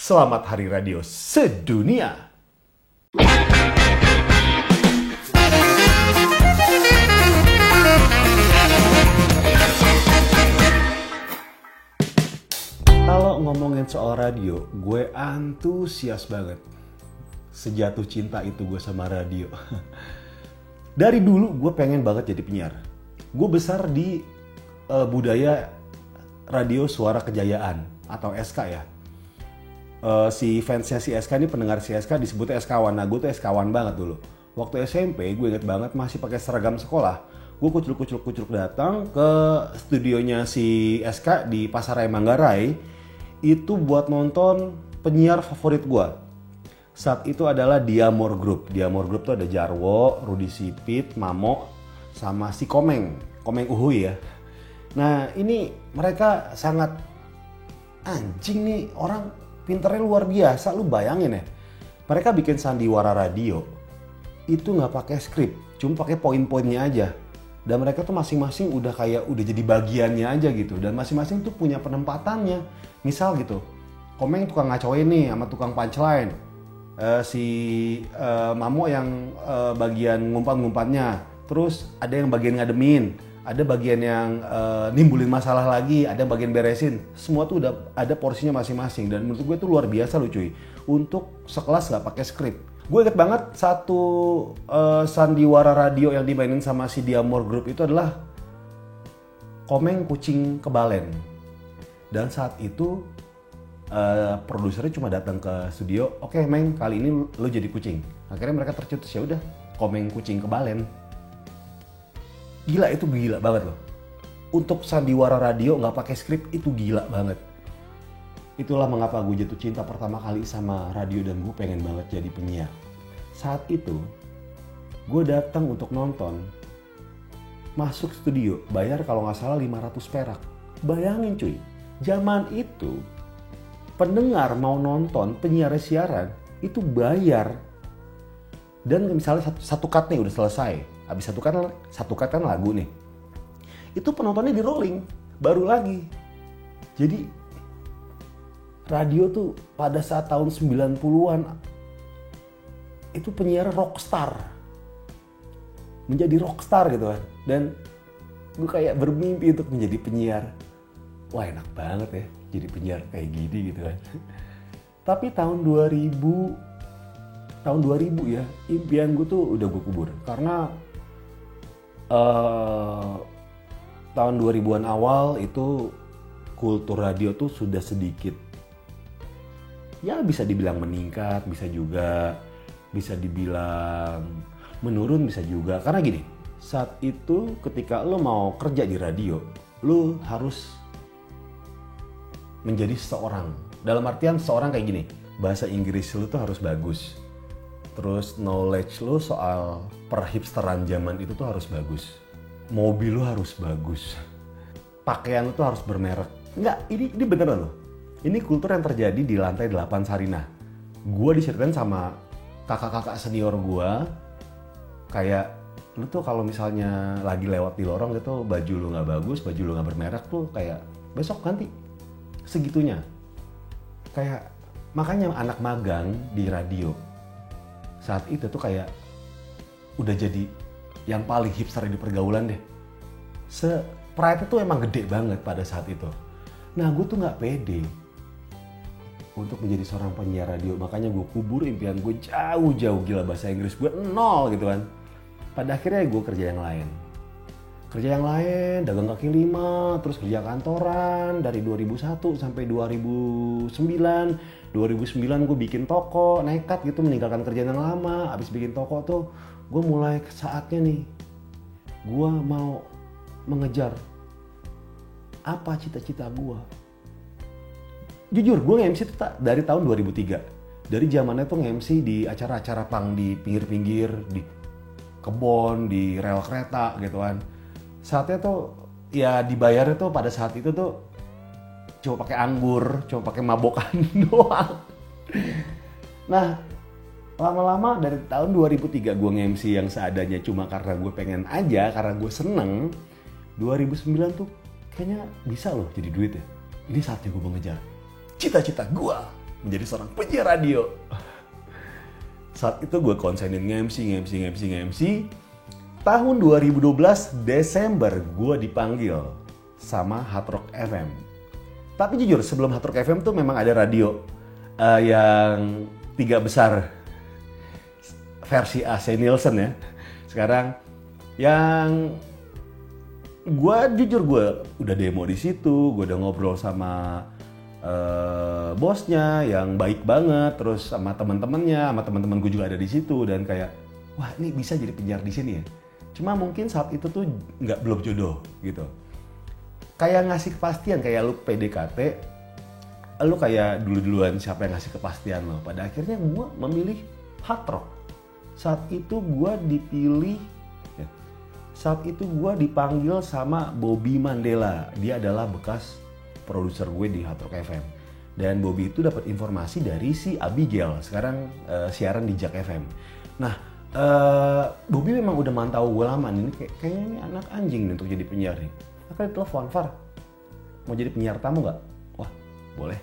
Selamat Hari Radio Sedunia. Kalau ngomongin soal radio, gue antusias banget. Sejatuh cinta itu gue sama radio. Dari dulu gue pengen banget jadi penyiar. Gue besar di budaya radio Suara Kejayaan atau SK ya. Si fansnya si SK ini, pendengar si SK disebutnya SK1. Nah gue tuh SK1 banget dulu. Waktu SMP gue inget banget masih pakai seragam sekolah. Gue kucluk datang ke studionya si SK di Pasar Raya Manggarai. Itu buat nonton penyiar favorit gue. Saat itu adalah Diamor Group. Diamor Group tuh ada Jarwo, Rudi Sipit, Mamo, sama si Komeng Uhuy ya. Nah ini mereka sangat anjing nih, orang pinternya luar biasa. Lu bayangin ya, mereka bikin sandiwara radio itu nggak pakai skrip, cuma pakai poin-poinnya aja. Dan mereka tuh masing-masing udah jadi bagiannya aja gitu. Dan masing-masing tuh punya penempatannya. Misal gitu, Komeng tukang ngacoin nih sama tukang punchline. Mamo yang bagian ngumpat-ngumpatnya. Terus ada yang bagian ngademin. Ada bagian yang nimbulin masalah lagi, ada bagian beresin. Semua tuh udah ada porsinya masing-masing. Dan menurut gue tuh luar biasa loh cuy. Untuk sekelas gak pakai skrip. Gue inget banget satu sandiwara radio yang dimainin sama si Diamor Group itu adalah Komeng kucing kebalen. Dan saat itu produsernya cuma datang ke studio, oke Meng, kali ini lo jadi kucing. Akhirnya mereka tercetus, ya udah Komeng kucing kebalen. Gila, itu gila banget loh. Untuk sandiwara radio nggak pakai skrip itu gila banget. Itulah mengapa gue jatuh cinta pertama kali sama radio dan gue pengen banget jadi penyiar. Saat itu gue datang untuk nonton, masuk studio, bayar kalau nggak salah 500 perak. Bayangin cuy, zaman itu pendengar mau nonton penyiar siaran itu bayar. Dan misalnya satu cut nih udah selesai. Habis satu cut kan lagu nih. Itu penontonnya di rolling, baru lagi. Jadi radio tuh pada saat tahun 90-an itu penyiar rockstar. Menjadi rockstar gitu kan. Dan gue kayak bermimpi untuk menjadi penyiar. Wah enak banget ya jadi penyiar kayak gini gitu kan. Tapi tahun 2000 ya, impian gue tuh udah gue kubur. Karena tahun 2000-an awal itu kultur radio tuh sudah sedikit, ya bisa dibilang meningkat, bisa dibilang menurun, bisa juga. Karena gini, saat itu ketika lo mau kerja di radio, lo harus menjadi seseorang. Dalam artian seseorang kayak gini, bahasa Inggris lo tuh harus bagus. Terus knowledge lo soal perhipsteran zaman itu tuh harus bagus. Mobil lo harus bagus. Pakaian lo tuh harus bermerek. Enggak, ini beneran loh. Ini kultur yang terjadi di lantai 8 Sarinah. Gue diceritain sama kakak-kakak senior gue. Kayak, lo tuh kalau misalnya lagi lewat di lorong gitu, baju lo gak bagus, baju lo gak bermerek tuh kayak besok ganti. Segitunya. Kayak, makanya anak magang di radio saat itu tuh kayak udah jadi yang paling hipster di pergaulan deh. Pride tuh emang gede banget pada saat itu. Nah gue tuh gak pede untuk menjadi seorang penyiar radio. Makanya gue kubur impian gue jauh-jauh. Gila, bahasa Inggris gue 0 gitu kan. Pada akhirnya gue kerja yang lain. Dagang kaki lima, terus kerja kantoran dari 2001 sampai 2009. 2009 gue bikin toko, nekat gitu meninggalkan kerjaan yang lama. Abis bikin toko tuh gue mulai saatnya nih, gue mau mengejar apa cita-cita gue. Jujur gue nge-MC tuh dari tahun 2003. Dari zamannya tuh nge-MC di acara-acara pang di pinggir-pinggir, di kebon, di rel kereta gitu kan. Saatnya tuh ya dibayarnya tuh pada saat itu tuh cuma pakai anggur, cuma pakai mabokan doang. Nah lama-lama dari tahun 2003 gue nge-MC yang seadanya cuma karena gue pengen aja, karena gue seneng. 2009 tuh kayaknya bisa loh jadi duit ya. Ini saatnya gue mengejar cita-cita gue. menjadi seorang penyiar radio. Saat itu gue konsenin nge-MC. Tahun 2012 Desember gue dipanggil sama Hard Rock FM. Tapi jujur sebelum Hard Rock FM tuh memang ada radio yang 3 besar versi AC Nielsen ya. Sekarang yang gue jujur gue udah demo di situ, gue udah ngobrol sama bosnya yang baik banget, terus sama teman-temannya, sama teman-teman gue juga ada di situ dan kayak wah ini bisa jadi penyiar di sini ya. Cuma mungkin saat itu tuh belum jodoh gitu. Kayak ngasih kepastian, kayak lu PDKT, lu kayak dulu-duluan siapa yang ngasih kepastian lo. Pada akhirnya gue memilih Hard Rock. Saat itu gue dipilih, saat itu gue dipanggil sama Bobby Mandela. Dia adalah bekas produser gue di Hard Rock FM. Dan Bobby itu dapat informasi dari si Abigail, sekarang siaran di Jak FM. Nah, Bobby memang udah mantau gue lama nih, kayaknya ini anak anjing nih untuk jadi penyiar nih. Akhirnya telepon, Far, mau jadi penyiar tamu gak? Wah, boleh.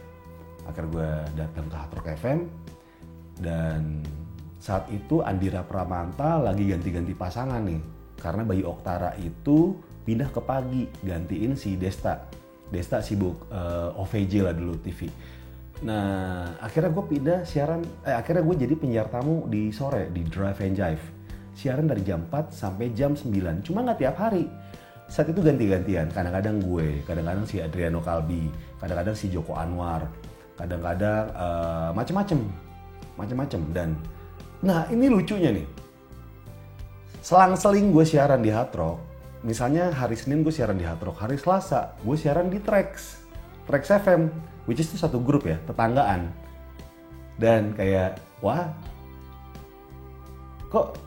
Akhirnya gue datang ke Hard Rock FM dan saat itu Andira Pramanta lagi ganti-ganti pasangan nih. Karena Bayu Oktara itu pindah ke pagi, gantiin si Desta. Desta sibuk OVJ lah dulu TV. Nah, akhirnya gue pindah siaran, akhirnya gue jadi penyiar tamu di sore di Drive and Jive. Siaran dari jam 4 sampai jam 9, cuma nggak tiap hari. Saat itu ganti-gantian, kadang-kadang gue, kadang-kadang si Adriano Kalbi, kadang-kadang si Joko Anwar, kadang-kadang macem-macem. Dan nah ini lucunya nih, selang-seling gue siaran di Hard Rock. Misalnya hari Senin gue siaran di Hard Rock, hari Selasa gue siaran di Trax FM, which is itu satu grup ya, tetanggaan. Dan kayak wah kok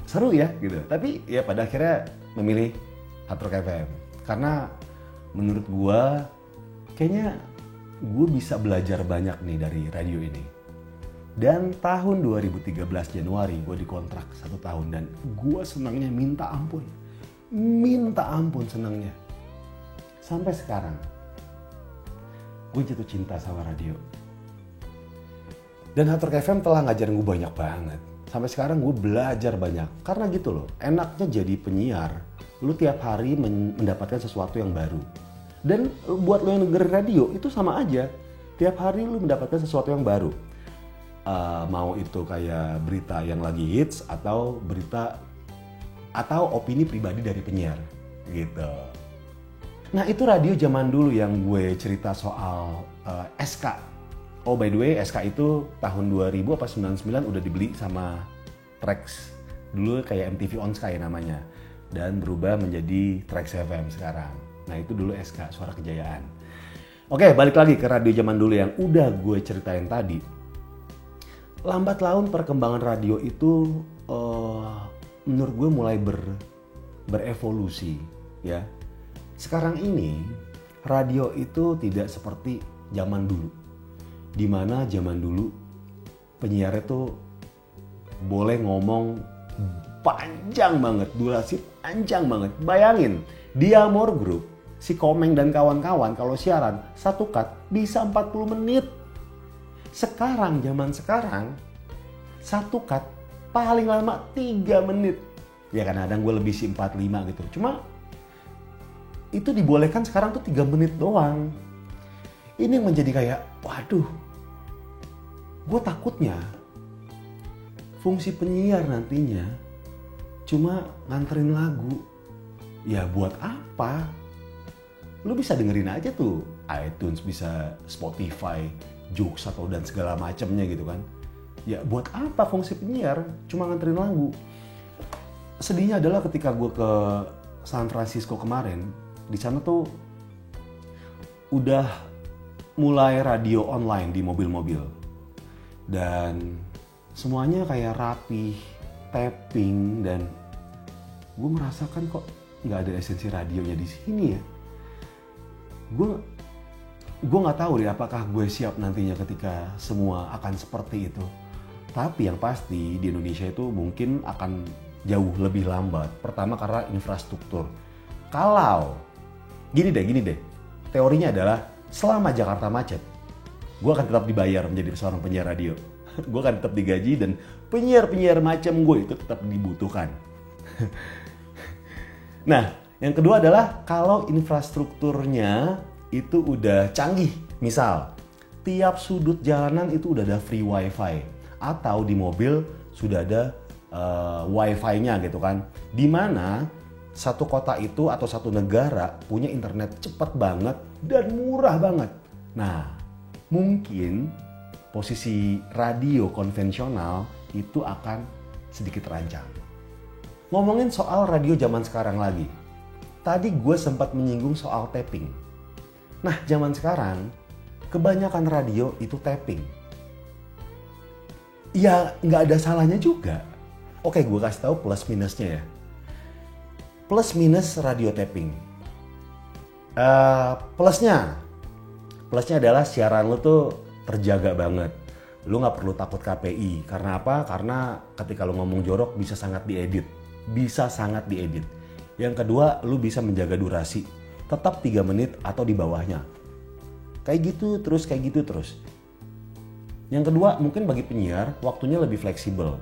seru ya gitu. Tapi ya pada akhirnya memilih Hard Rock FM karena menurut gue kayaknya gue bisa belajar banyak nih dari radio ini. Dan tahun 2013 Januari gue dikontrak 1 tahun dan gue senangnya minta ampun senangnya. Sampai sekarang gue jatuh cinta sama radio. Dan Hard Rock FM telah ngajarin gue banyak banget. Sampai sekarang gue belajar banyak. Karena gitu loh, enaknya jadi penyiar. Lu tiap hari mendapatkan sesuatu yang baru. Dan buat lo yang dengerin radio, itu sama aja. Tiap hari lu mendapatkan sesuatu yang baru. Mau itu kayak berita yang lagi hits atau berita atau opini pribadi dari penyiar gitu. Nah itu radio zaman dulu yang gue cerita soal SK. Oh by the way SK itu tahun 2000 apa 99 udah dibeli sama Trax. Dulu kayak MTV On Sky namanya. Dan berubah menjadi Trax FM sekarang. Nah itu dulu SK, Suara Kejayaan. Oke balik lagi ke radio zaman dulu yang udah gue ceritain tadi. Lambat laun perkembangan radio itu menurut gue mulai berevolusi ya. Sekarang ini radio itu tidak seperti zaman dulu. Dimana zaman dulu penyiar itu boleh ngomong panjang banget, durasi panjang banget. Bayangin, Diamor Group, si Komeng dan kawan-kawan kalau siaran satu cut bisa 40 menit. Sekarang, zaman sekarang, satu cut paling lama 3 menit. Ya kadang-kadang gue lebih sih 45 gitu. Cuma itu dibolehkan sekarang tuh 3 menit doang. Ini yang menjadi kayak, waduh, gue takutnya fungsi penyiar nantinya cuma nganterin lagu. Ya buat apa? Lu bisa dengerin aja tuh iTunes, bisa Spotify, Joox atau dan segala macamnya gitu kan. Ya buat apa fungsi penyiar cuma nganterin lagu? Sedihnya adalah ketika gue ke San Francisco kemarin, di sana tuh udah mulai radio online di mobil-mobil. Dan semuanya kayak rapih, tapping, dan gue merasakan kok nggak ada esensi radionya di sini ya. Gue nggak tahu deh apakah gue siap nantinya ketika semua akan seperti itu. Tapi yang pasti di Indonesia itu mungkin akan jauh lebih lambat. Pertama karena infrastruktur. Kalau gini deh, teorinya adalah selama Jakarta macet, gue akan tetap dibayar menjadi seorang penyiar radio. Gue akan tetap digaji dan penyiar-penyiar macam gue itu tetap dibutuhkan. Nah, yang kedua adalah kalau infrastrukturnya itu udah canggih. Misal, tiap sudut jalanan itu udah ada free wifi. Atau di mobil sudah ada wifi-nya gitu kan. Dimana satu kota itu atau satu negara punya internet cepat banget dan murah banget. Nah, mungkin posisi radio konvensional itu akan sedikit terancam. Ngomongin soal radio zaman sekarang lagi. Tadi gue sempat menyinggung soal tapping. Nah, zaman sekarang kebanyakan radio itu tapping. Ya, nggak ada salahnya juga. Oke, gue kasih tahu plus minusnya ya. Plus minus radio tapping. Plusnya adalah siaran lu tuh terjaga banget. Lu nggak perlu takut KPI. Karena apa? Karena ketika lu ngomong jorok bisa sangat diedit. Yang kedua, lu bisa menjaga durasi. Tetap 3 menit atau di bawahnya. Kayak gitu terus. Yang kedua, mungkin bagi penyiar waktunya lebih fleksibel.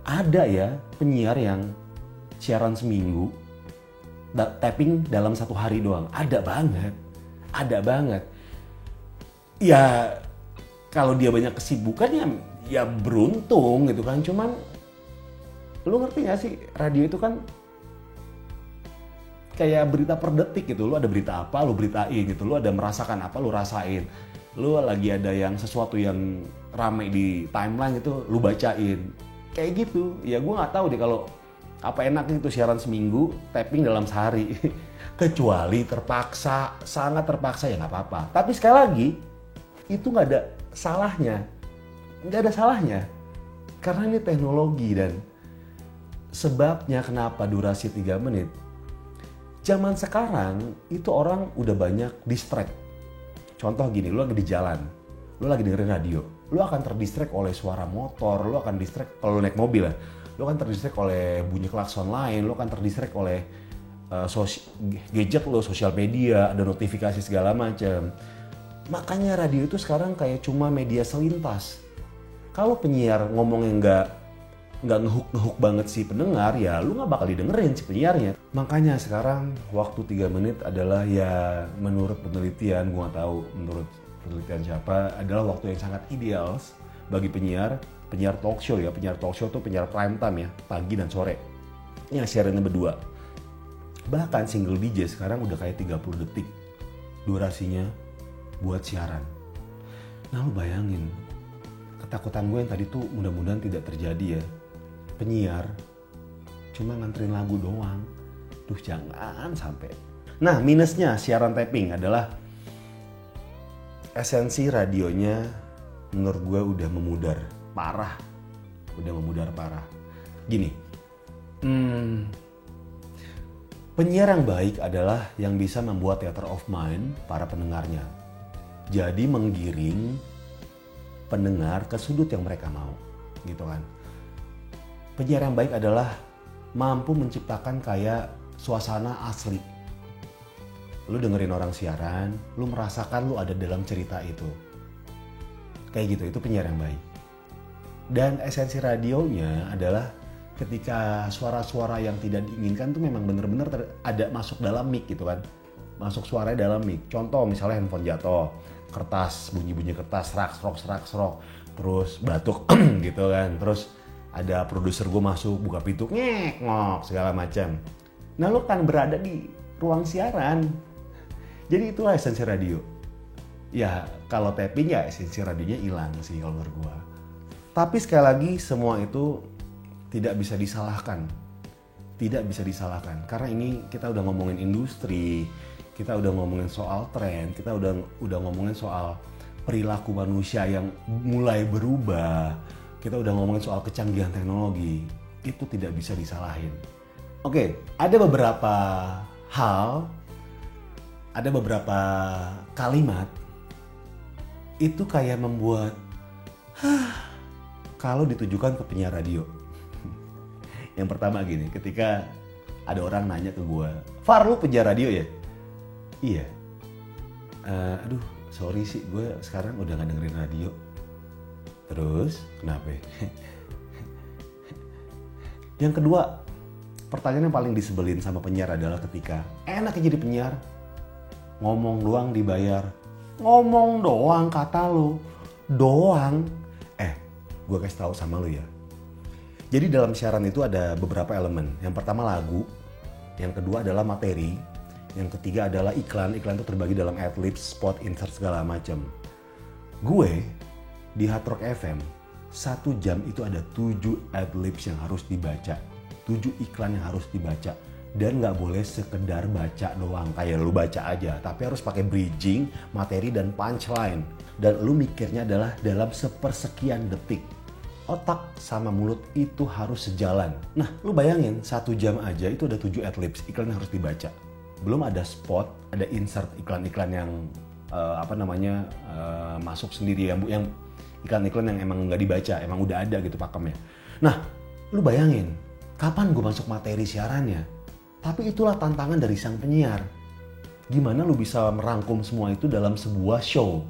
Ada ya penyiar yang siaran seminggu tapping dalam 1 hari doang. Ada banget. Ya kalau dia banyak kesibukan ya beruntung gitu kan. Cuman lu ngerti gak sih, radio itu kan kayak berita per detik gitu. Lu ada berita apa, lu beritain gitu. Lu ada merasakan apa, lu rasain. Lu lagi ada yang sesuatu yang rame di timeline gitu, lu bacain. Kayak gitu. Ya gue gak tahu deh kalau apa enaknya itu siaran seminggu, tapping dalam sehari. Kecuali terpaksa, sangat terpaksa ya gak apa-apa. Tapi sekali lagi, itu gak ada salahnya. Karena ini teknologi dan sebabnya kenapa durasi 3 menit. Zaman sekarang itu orang udah banyak distract. Contoh gini, lu lagi di jalan, lu lagi dengerin radio, lu akan terdistract oleh suara motor, lu akan distract kalau lu naik mobil ya. Lu akan terdistract oleh bunyi klakson lain, lu akan terdistract oleh gadget lu, sosial media, ada notifikasi segala macam. Makanya radio itu sekarang kayak cuma media selintas. Kalau penyiar ngomongnya nggak ngehuk banget si pendengar, ya lu nggak bakal didengerin si penyiarnya. Makanya sekarang waktu 3 menit adalah ya menurut penelitian, gue nggak tahu menurut penelitian siapa, adalah waktu yang sangat ideal bagi penyiar talk show ya. Penyiar talk show tuh penyiar prime time ya, pagi dan sore. Yang siarannya berdua. Bahkan single DJ sekarang udah kayak 30 detik durasinya buat siaran. Nah lu bayangin, ketakutan gue yang tadi tuh mudah-mudahan tidak terjadi ya. Penyiar cuma nganterin lagu doang. Duh jangan sampai. Nah minusnya siaran tapping adalah esensi radionya menurut gue udah memudar parah. Gini, penyiar yang baik adalah yang bisa membuat theater of mind para pendengarnya. Jadi menggiring pendengar ke sudut yang mereka mau, gitu kan. Penyiar yang baik adalah mampu menciptakan kayak suasana asli. Lu dengerin orang siaran, lu merasakan lu ada dalam cerita itu. Kayak gitu, itu penyiar yang baik. Dan esensi radionya adalah ketika suara-suara yang tidak diinginkan tuh memang bener-bener ada masuk dalam mic gitu kan. Masuk suaranya dalam mic. Contoh misalnya handphone jatuh, kertas, bunyi-bunyi kertas, serak-serok, terus batuk gitu kan. Terus ada produser gue masuk, buka pintu, ngek-ngok, segala macam. Nah lu kan berada di ruang siaran. Jadi itulah esensi radio. Ya kalau tapping ya esensi radionya hilang sih kalau menurut gue. Tapi sekali lagi semua itu tidak bisa disalahkan. Karena ini kita udah ngomongin industri, kita udah ngomongin soal tren, kita udah ngomongin soal perilaku manusia yang mulai berubah. Kita udah ngomongin soal kecanggihan teknologi. Itu tidak bisa disalahin. Oke, ada beberapa hal, ada beberapa kalimat itu kayak membuat kalau ditujukan ke penyiar radio. Yang pertama gini, ketika ada orang nanya ke gue, Far lu penyiar radio ya? Iya. Aduh sorry sih gue sekarang udah gak dengerin radio. Terus kenapa? Yang kedua, pertanyaan yang paling disebelin sama penyiar adalah ketika enaknya jadi penyiar, ngomong doang dibayar. Ngomong doang kata lo, doang. Gue kasih tahu sama lo ya. Jadi dalam siaran itu ada beberapa elemen. Yang pertama lagu, yang kedua adalah materi, yang ketiga adalah iklan. Iklan itu terbagi dalam adlibs, spot, insert segala macam. Gue di Hard Rock FM 1 jam itu ada 7 adlibs yang harus dibaca, 7 iklan yang harus dibaca. Dan gak boleh sekedar baca doang, kayak lu baca aja. Tapi harus pakai bridging, materi, dan punchline. Dan lu mikirnya adalah dalam sepersekian detik. Otak sama mulut itu harus sejalan. Nah, lu bayangin 1 jam aja itu ada 7 adlibs, iklan yang harus dibaca. Belum ada spot, ada insert iklan-iklan yang masuk sendiri, yang iklan-iklan yang emang nggak dibaca, emang udah ada gitu pakemnya. Nah, lu bayangin, kapan gue masuk materi siarannya? Tapi itulah tantangan dari sang penyiar. Gimana lu bisa merangkum semua itu dalam sebuah show?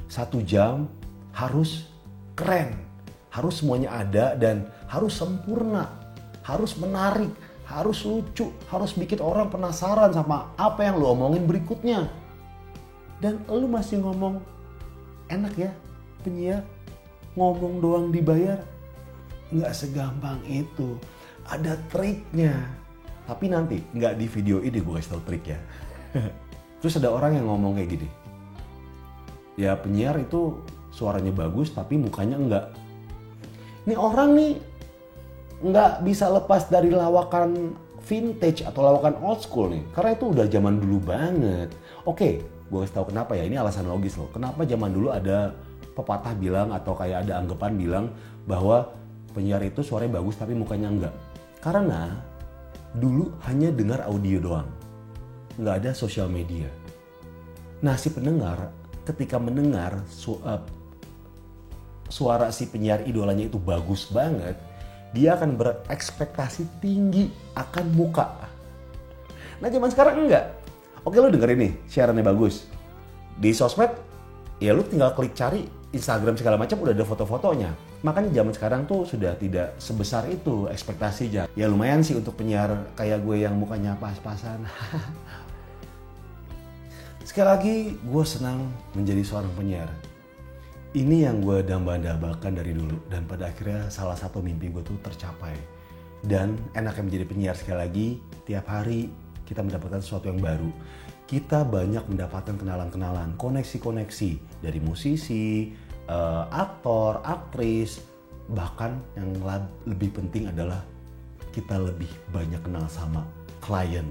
1 jam harus keren, harus semuanya ada dan harus sempurna, harus menarik, harus lucu, harus bikin orang penasaran sama apa yang lu omongin berikutnya. Dan lu masih ngomong, enak ya penyiar, ngomong doang dibayar. Nggak segampang itu, ada triknya. Tapi nanti nggak di video ini gue kasih tau trik ya. Terus ada orang yang ngomong kayak gini, ya penyiar itu suaranya bagus tapi mukanya enggak. Ini orang nih nggak bisa lepas dari lawakan vintage atau lawakan old school nih, karena itu udah zaman dulu banget. Oke, gue kasih tau kenapa ya, ini alasan logis loh. Kenapa zaman dulu ada pepatah bilang atau kayak ada anggapan bilang bahwa penyiar itu suaranya bagus tapi mukanya enggak. Karena dulu hanya dengar audio doang, nggak ada sosial media. Nah, si pendengar ketika mendengar suara si penyiar idolanya itu bagus banget, dia akan berekspektasi tinggi akan muka. Nah, zaman sekarang enggak. Oke, lu dengerin nih, siarannya bagus. Di sosmed, ya lu tinggal klik cari Instagram segala macam udah ada foto-fotonya. Makanya zaman sekarang tuh sudah tidak sebesar itu ekspektasinya. Ya lumayan sih untuk penyiar kayak gue yang mukanya pas-pasan. Sekali lagi, gue senang menjadi seorang penyiar. Ini yang gue damba-dambakan dari dulu. Dan pada akhirnya salah satu mimpi gue tuh tercapai. Dan enaknya menjadi penyiar sekali lagi, tiap hari kita mendapatkan sesuatu yang baru. Kita banyak mendapatkan kenalan-kenalan, koneksi-koneksi dari musisi, aktor, aktris, bahkan yang lebih penting adalah kita lebih banyak kenal sama klien.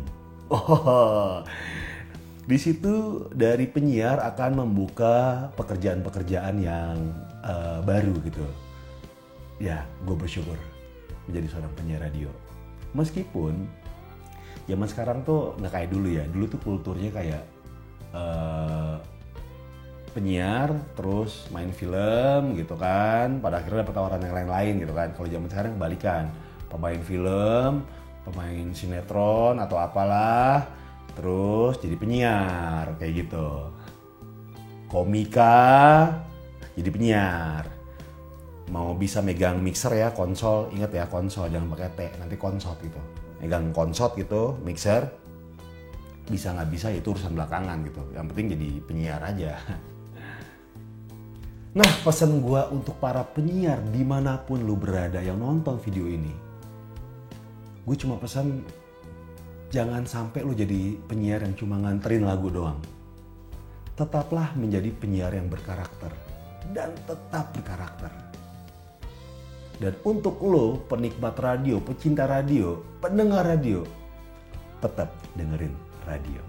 Di situ dari penyiar akan membuka pekerjaan-pekerjaan yang baru gitu. Ya, gue bersyukur menjadi seorang penyiar radio. Meskipun zaman sekarang tuh nggak kayak dulu ya. Dulu tuh kulturnya kayak penyiar terus main film gitu kan, pada akhirnya dapat tawaran yang lain-lain gitu kan. Kalau zaman sekarang kebalikan, pemain film, pemain sinetron atau apalah, terus jadi penyiar kayak gitu. Komika jadi penyiar. Mau bisa megang mixer ya, konsol, ingat ya konsol, jangan pakai T, nanti konsot gitu. Megang konsol gitu, mixer, bisa nggak bisa itu urusan belakangan gitu. Yang penting jadi penyiar aja. Nah, pesan gue untuk para penyiar dimanapun lu berada yang nonton video ini, gue cuma pesan jangan sampai lu jadi penyiar yang cuma nganterin lagu doang. Tetaplah menjadi penyiar yang berkarakter dan tetap berkarakter. Dan untuk lo penikmat radio, pecinta radio, pendengar radio, tetap dengerin radio.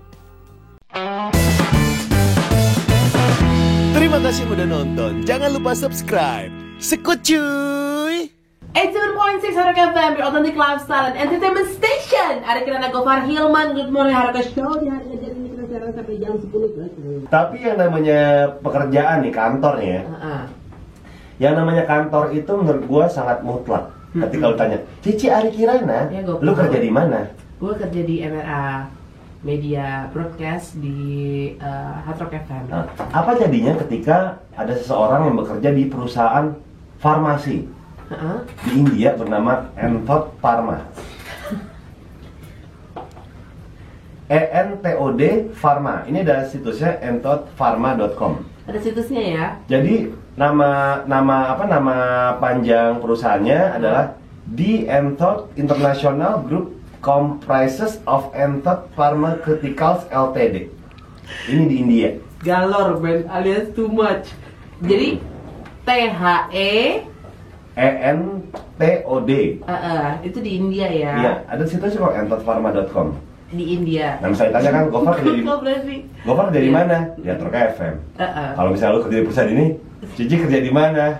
Terima kasih udah nonton. Jangan lupa subscribe. Sekut cuy. 87.6 Hard Rock FM, your authentic lifestyle and entertainment station. Ada Kirana Gofar Hilman, Good Morning Hard Rock Show. Di hari ini kita siaran sampai jam 10. Tapi yang namanya pekerjaan nih, kantor nih ya. Yang namanya kantor itu menurut gua sangat mutlak. Ketika lu tanya, Cici Ari Kirana, Ya, lu kerja di mana? Gue kerja di MRA media broadcast di Hard Rock FM. Nah, apa jadinya ketika ada seseorang yang bekerja di perusahaan farmasi di India bernama Enthod Pharma? ENTOD Pharma. Ini ada situsnya enthodpharma.com. Ada situsnya ya. Jadi nama panjang perusahaannya adalah The Enthod International Group Comprises of Enthod Pharmaceuticals Ltd. Ini di India. Galor man, alias too much. Jadi THE ENTOD. itu di India ya. Iya, ada situsnya kok enthodpharma.com. Di India. Nah, misalnya tanya kan, Gofar kerja di Gofar kerja di mana? Di Hard Rock FM. Kalau misalnya lu kerja di perusahaan ini, Cici kerja di mana?